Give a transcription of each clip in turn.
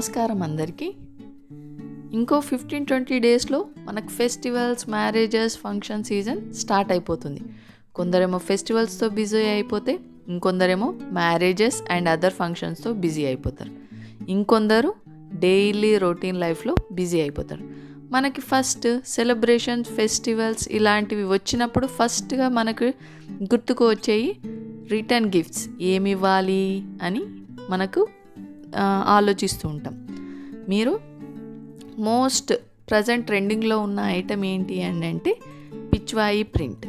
నమస్కారం అందరికీ. ఇంకో 15-20 డేస్లో మనకు festivals, marriages, function season start అయిపోతుంది. కొందరేమో ఫెస్టివల్స్తో బిజీ అయిపోతే, ఇంకొందరేమో మ్యారేజెస్ అండ్ అదర్ ఫంక్షన్స్తో బిజీ అయిపోతారు. ఇంకొందరు డైలీ రొటీన్ లైఫ్లో బిజీ అయిపోతారు. మనకి ఫస్ట్ సెలబ్రేషన్స్, ఫెస్టివల్స్ ఇలాంటివి వచ్చినప్పుడు ఫస్ట్గా మనకు గుర్తుకు వచ్చేవి రిటర్న్ గిఫ్ట్స్. ఏమి ఇవ్వాలి అని మనకు ఆలోచిస్తూ ఉంటాం. మీరు మోస్ట్ ప్రజెంట్ ట్రెండింగ్లో ఉన్న ఐటెం ఏంటి అని అంటే పిచ్వాయి ప్రింట్.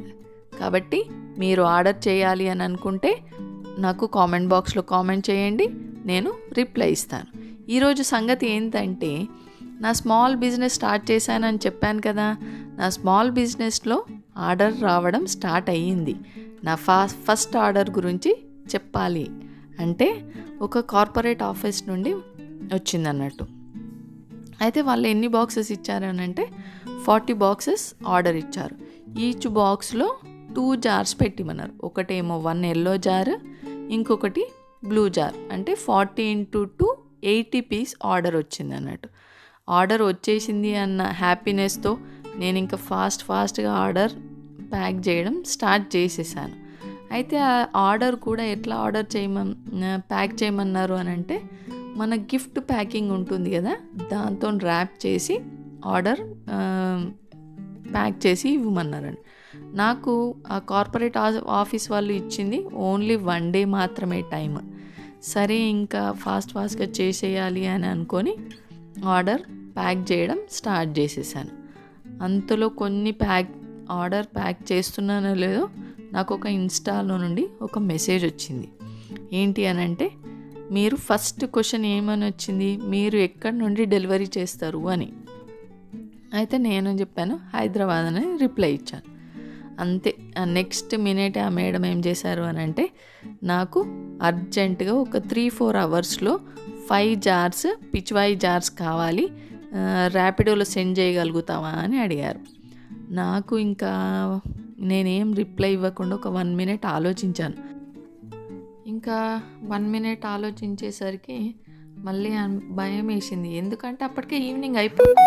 కాబట్టి మీరు ఆర్డర్ చేయాలి అని అనుకుంటే నాకు కామెంట్ బాక్స్లో కామెంట్ చేయండి, నేను రిప్లై ఇస్తాను. ఈరోజు సంగతి ఏంటంటే, నా స్మాల్ బిజినెస్ స్టార్ట్ చేశానని చెప్పాను కదా. నా స్మాల్ బిజినెస్లో ఆర్డర్ రావడం స్టార్ట్ అయ్యింది. నా ఫస్ట్ ఆర్డర్ గురించి చెప్పాలి అంటే ఒక కార్పొరేట్ ఆఫీస్ నుండి వచ్చిందన్నట్టు. అయితే వాళ్ళు ఎన్ని బాక్సెస్ ఇచ్చారని అంటే 40 బాక్సెస్ ఆర్డర్ ఇచ్చారు. ఈచ్ బాక్స్లో 2 జార్స్ పెట్టిమన్నారు. ఒకటేమో 1 ఎల్లో జార్, ఇంకొకటి బ్లూ జార్. అంటే 40 × 2 80 పీస్ ఆర్డర్ వచ్చింది అన్నట్టు. ఆర్డర్ వచ్చేసింది అన్న హ్యాపీనెస్తో నేను ఇంకా ఫాస్ట్గా ఆర్డర్ ప్యాక్ చేయడం స్టార్ట్ చేసేసాను. అయితే ఆ ఆర్డర్ కూడా ఎట్లా ప్యాక్ చేయమన్నారు అని అంటే, మన గిఫ్ట్ ప్యాకింగ్ ఉంటుంది కదా, దాంతో ర్యాప్ చేసి ఆర్డర్ ప్యాక్ చేసి ఇవ్వమన్నారండి. నాకు ఆ కార్పొరేట్ ఆఫీస్ వాళ్ళు ఇచ్చింది ఓన్లీ 1 డే మాత్రమే టైం. సరే ఇంకా ఫాస్ట్గా చేసేయాలి అని అనుకొని ఆర్డర్ ప్యాక్ చేయడం స్టార్ట్ చేసేసాను. అంతలో కొన్ని ఆర్డర్ ప్యాక్ చేస్తున్నానో లేదో నాకు ఒక ఇన్స్టాలో నుండి ఒక మెసేజ్ వచ్చింది. ఏంటి అని అంటే, మీరు ఫస్ట్ క్వశ్చన్ ఏమని వచ్చింది, మీరు ఎక్కడి నుండి డెలివరీ చేస్తారు అని. అయితే నేను చెప్పాను హైదరాబాద్ అని రిప్లై ఇచ్చాను. అంతే. నెక్స్ట్ మినిట్ ఆ మేడం ఏం చేశారు అని అంటే, నాకు అర్జెంటుగా ఒక 3-4 అవర్స్లో 5 జార్స్ పిచ్వాయి జార్స్ కావాలి, ర్యాపిడోలో సెండ్ చేయగలుగుతావా అని అడిగారు. నాకు ఇంకా నేనేం రిప్లై ఇవ్వకుండా ఒక 1 మినిట్ ఆలోచించాను. ఇంకా 1 మినిట్ ఆలోచించేసరికి మళ్ళీ భయం వేసింది. ఎందుకంటే అప్పటికే ఈవినింగ్ అయిపోతుంది.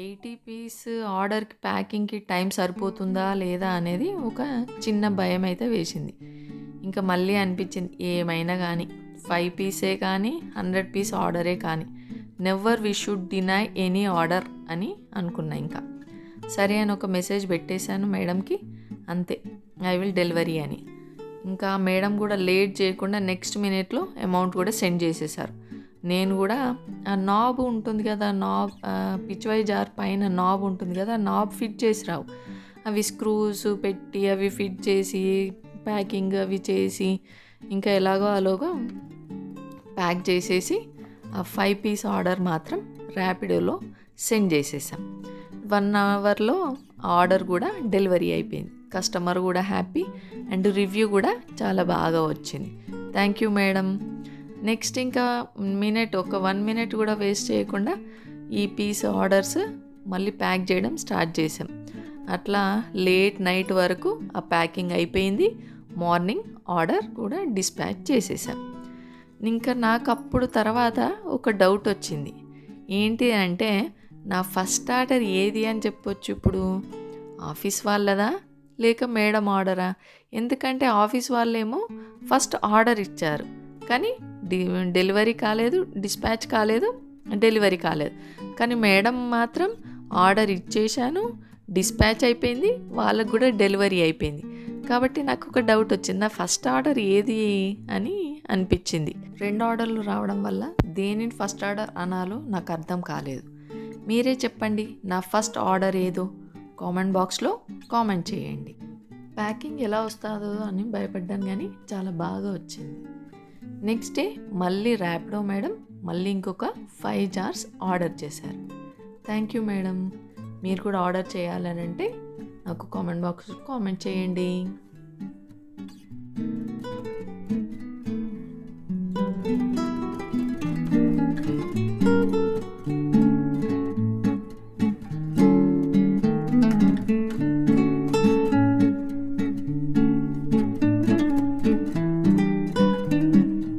80 పీస్ ఆర్డర్కి ప్యాకింగ్కి టైం సరిపోతుందా లేదా అనేది ఒక చిన్న భయం అయితే వేసింది. ఇంకా మళ్ళీ అనిపించింది, ఏమైనా కానీ 5 పీసే కానీ 100 పీస్ ఆర్డరే కానీ never we should deny any order అని అనుకున్నా. ఇంకా సరే అని ఒక మెసేజ్ పెట్టేశాను మేడంకి. అంతే, ఐ విల్ డెలివరీ అని. ఇంకా మేడం కూడా లేట్ చేయకుండా నెక్స్ట్ మినిట్లో అమౌంట్ కూడా సెండ్ చేసేసారు. నేను కూడా ఆ నాబ్ ఉంటుంది కదా, పిచ్వాయి జార్ పైన నాబ్ ఉంటుంది కదా, నాబ్ ఫిట్ చేసి రావు. అవి స్క్రూస్ పెట్టి అవి ఫిట్ చేసి ప్యాకింగ్ అవి చేసి ఇంకా ఎలాగో అలాగో ప్యాక్ చేసేసి ఆ 5 పీస్ ఆర్డర్ మాత్రం ర్యాపిడోలో సెండ్ చేసేసాం. 1 అవర్లో ఆర్డర్ కూడా డెలివరీ అయిపోయింది. కస్టమర్ కూడా హ్యాపీ అండ్ రివ్యూ కూడా చాలా బాగా వచ్చింది. Thank you madam. నెక్స్ట్ ఇంకా ఒక 1 మినిట్ కూడా వేస్ట్ చేయకుండా ఈ పీస్ ఆర్డర్స్ మళ్ళీ ప్యాక్ చేయడం స్టార్ట్ చేసాం. అట్లా లేట్ నైట్ వరకు ఆ ప్యాకింగ్ అయిపోయింది. మార్నింగ్ ఆర్డర్ కూడా డిస్పాచ్ చేసేసాం. ఇంకా నాకు అప్పుడు తర్వాత ఒక డౌట్ వచ్చింది. ఏంటి అంటే, నా ఫస్ట్ ఆర్డర్ ఏది అని చెప్పొచ్చు ఇప్పుడు, ఆఫీస్ వాళ్ళదా లేక మేడం ఆర్డరా? ఎందుకంటే ఆఫీస్ వాళ్ళేమో ఫస్ట్ ఆర్డర్ ఇచ్చారు, కానీ డెలివరీ కాలేదు, డిస్పాచ్ కాలేదు, డెలివరీ కాలేదు. కానీ మేడం మాత్రం ఆర్డర్ ఇచ్చేశాను, డిస్పాచ్ అయిపోయింది, వాళ్ళకు కూడా డెలివరీ అయిపోయింది. కాబట్టి నాకు ఒక డౌట్ వచ్చింది, నా ఫస్ట్ ఆర్డర్ ఏది అని అనిపించింది. 2 ఆర్డర్లు రావడం వల్ల దేనిని ఫస్ట్ ఆర్డర్ అనాలో నాకు అర్థం కాలేదు. మీరే చెప్పండి, నా ఫస్ట్ ఆర్డర్ ఏదో కామెంట్ బాక్స్లో కామెంట్ చేయండి. ప్యాకింగ్ ఎలా వస్తుందో అని భయపడ్డాను, కానీ చాలా బాగా వచ్చింది. నెక్స్ట్ డే మళ్ళీ ర్యాపిడో మేడం మళ్ళీ ఇంకొక 5 జార్స్ ఆర్డర్ చేశారు. Thank you madam. మీరు కూడా ఆర్డర్ చేయాలని అంటే నాకు కామెంట్ బాక్స్లో కామెంట్ చేయండి.